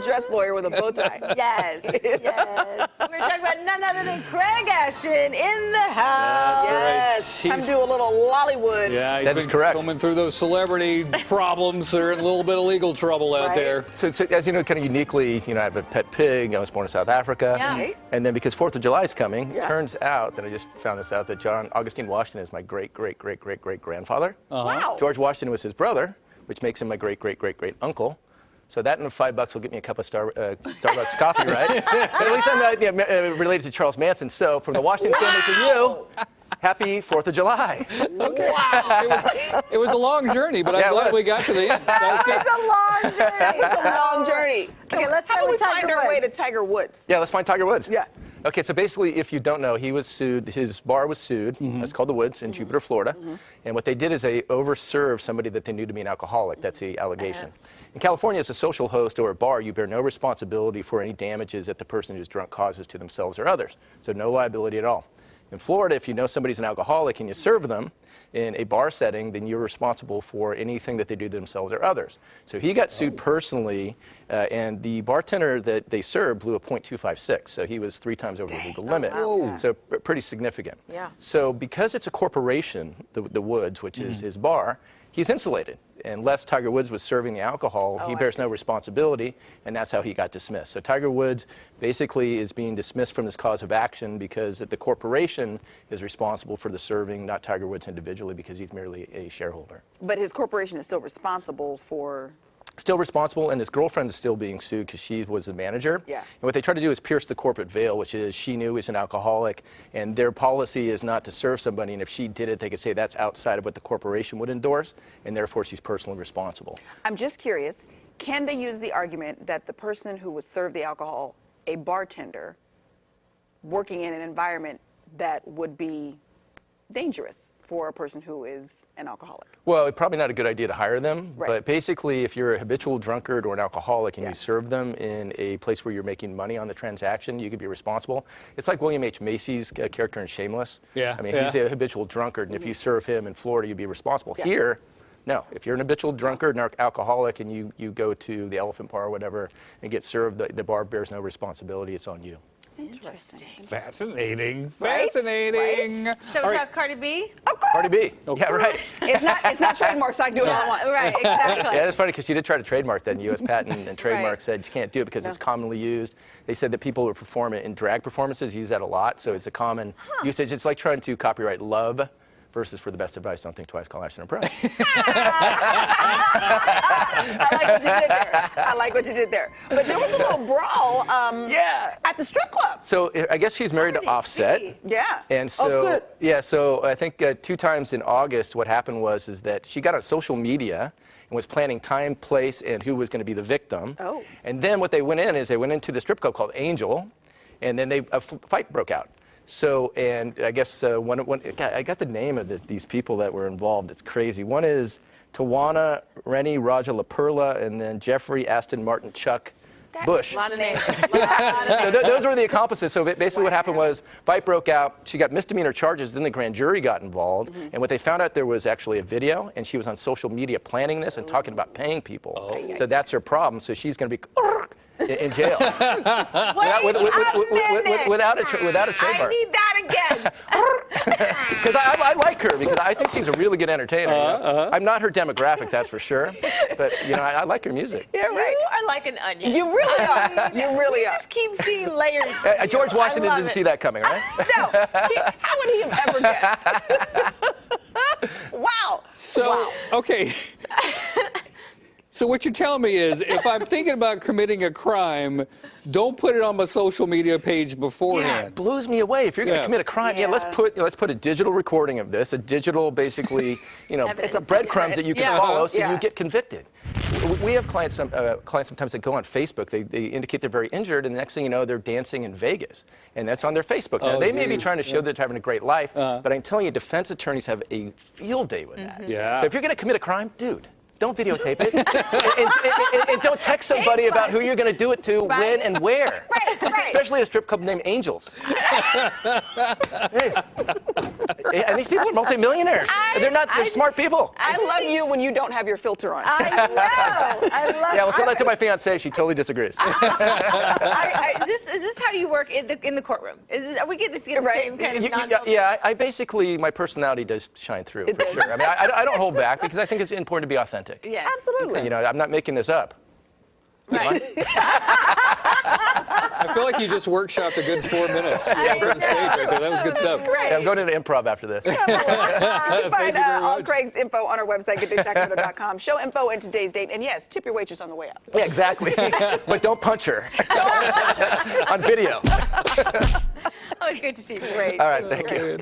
Dress lawyer with a bow tie. Yes, yes. We're talking about none other than Craig Ashton in the house. Yes. Right. Time to do a little Law-Lywood. Yeah, he's That been is correct. Coming through those celebrity problems, they're in a little bit of legal trouble out Right. there. So as you know, kind of uniquely, I have a pet pig. I was born in South Africa. Yeah. Right. And then because 4th of July is coming, Yeah. turns out that I just found this out that John Augustine Washington is my great-great-great-great-great-grandfather. Wow. George Washington was his brother, which makes him my great-great-great-great-uncle. So that and $5 will get me a cup of Starbucks coffee, right? But at least I'm related to Charles Manson. So from the Washington family to you, happy 4th of July. Okay. Wow. It was a long journey, but I'm glad we got to the end. That was good. It's a long journey. It's a long journey. Okay, let's How start about we with find Tiger our way to Woods. Tiger Woods? Yeah, let's find Tiger Woods. Yeah. Okay, so basically, if you don't know, he was sued. His bar was sued. That's called the Woods in Jupiter, Florida. And what they did is they overserved somebody that they knew to be an alcoholic. That's the allegation. In California, as a social host or a bar, you bear no responsibility for any damages that the person who's drunk causes to themselves or others. So no liability at all. In Florida, if you know somebody's an alcoholic and you serve them in a bar setting, then you're responsible for anything that they do to themselves or others. So he got sued personally, and the bartender that they served blew a .256, so he was 3 times over the legal limit. wow. So pretty significant. Yeah. So because it's a corporation, the Woods, which is his bar, he's insulated. Unless Tiger Woods was serving the alcohol, he I bears see. no responsibility, and that's how he got dismissed. So Tiger Woods basically is being dismissed from this cause of action because the corporation is responsible for the serving, not Tiger Woods individually, because he's merely a shareholder. But his corporation is still responsible for. Still responsible, and his girlfriend is still being sued because she was the manager. Yeah. And what they try to do is pierce the corporate veil, which is she knew he's an alcoholic, and their policy is not to serve somebody, and if she did it, they could say that's outside of what the corporation would endorse, and therefore she's personally responsible. I'm just curious, can they use the argument that the person who was served the alcohol, a bartender, working in an environment that would be dangerous for a person who is an alcoholic? Well, it's probably not a good idea to hire them, Right. but basically if you're a habitual drunkard or an alcoholic and Yeah. you serve them in a place where you're making money on the transaction, you could be responsible. It's like William H. Macy's character in Shameless. Yeah, I mean, yeah. he's a habitual drunkard, and if you serve him in Florida, you'd be responsible. Yeah. Here, no. If you're an habitual drunkard and alcoholic and you go to the Elephant Bar or whatever and get served, the bar bears no responsibility. It's on you. Interesting. Fascinating. Right? Fascinating. Shall All we right. talk Cardi B? Cardi B. Yeah, right. It's not trademark, so I can do it all I want. Right, exactly. Yeah, it's funny because she did try to trademark that, and U.S. Patent and Trademark said you can't do it because it's commonly used. They said that people who perform it in drag performances use that a lot, so it's a common usage. It's like trying to copyright love versus for the best advice, don't think twice, call Ashton and Pro. I like what you did there. But there was a little brawl Yeah. at the strip club. So I guess she's married to Cardi Offset. B. Yeah. And so, Offset. yeah, so I think 2 times in August, what happened is that she got on social media and was planning time, place, and who was going to be the victim. Oh. And then what they went into the strip club called Angel, and then a fight broke out. So, and I guess I got the name of these people that were involved. It's crazy. One is Tawana, Rennie, Raja LaPerla, and then Jeffrey, Aston, Martin, Chuck, Bush. A lot of names. So those were the accomplices. So basically what happened was fight broke out. She got misdemeanor charges. Then the grand jury got involved. And what they found out, there was actually a video, and she was on social media planning this and talking about paying people. So that's her problem. So she's going to be in jail without a trademark. I need that again. Because I like her because I think she's a really good entertainer. I'm not her demographic, that's for sure. But I like her music. Yeah, right. You are like an onion. You really are. You really are. Just keep seeing layers. George Washington I love didn't it. see that coming, right? No. How would he have ever guessed? Wow. So, Wow. okay. So what you're telling me is if I'm thinking about committing a crime, don't put it on my social media page Yeah, it beforehand. blows me away. If you're going to Yeah. commit a crime, Yeah. let's put a digital recording of this, a digital, basically, Evidence. it's a breadcrumbs that you can Yeah. follow, so Yeah. you get convicted. We have clients sometimes that go on Facebook. They indicate they're very injured, and the next thing you know, they're dancing in Vegas, and that's on their Facebook. Now, Oh, they may be geez. tand to show that they're having a great life, but I'm telling you, defense attorneys have a field day with that. Yeah. So if you're going to commit a crime, dude, don't videotape it, and don't text somebody about who you're going to do it to, when, and where. Right. Especially a strip club named Angels. And these people are multimillionaires. They're smart people. I love you when you don't have your filter on. I know. I love. Yeah, well, tell that to my fiancée. She totally disagrees. Is this how you work in the courtroom? Are we getting the Right. same kind of Yeah, I basically, my personality does shine through, for sure. I mean, I don't hold back because I think it's important to be authentic. Yeah. Absolutely. You know, I'm not making this up. Right. I feel like you just workshopped a good 4 minutes on the stage right there. That was good stuff. Yeah, I'm going into improv after this. You can find Thank you very all much. Craig's info on our website, gooddaysacramento.com. Show info and today's date. And yes, tip your waitress on the way out. Yeah, exactly. But don't punch her. On video. Always great to see you. Great. All right, thank you.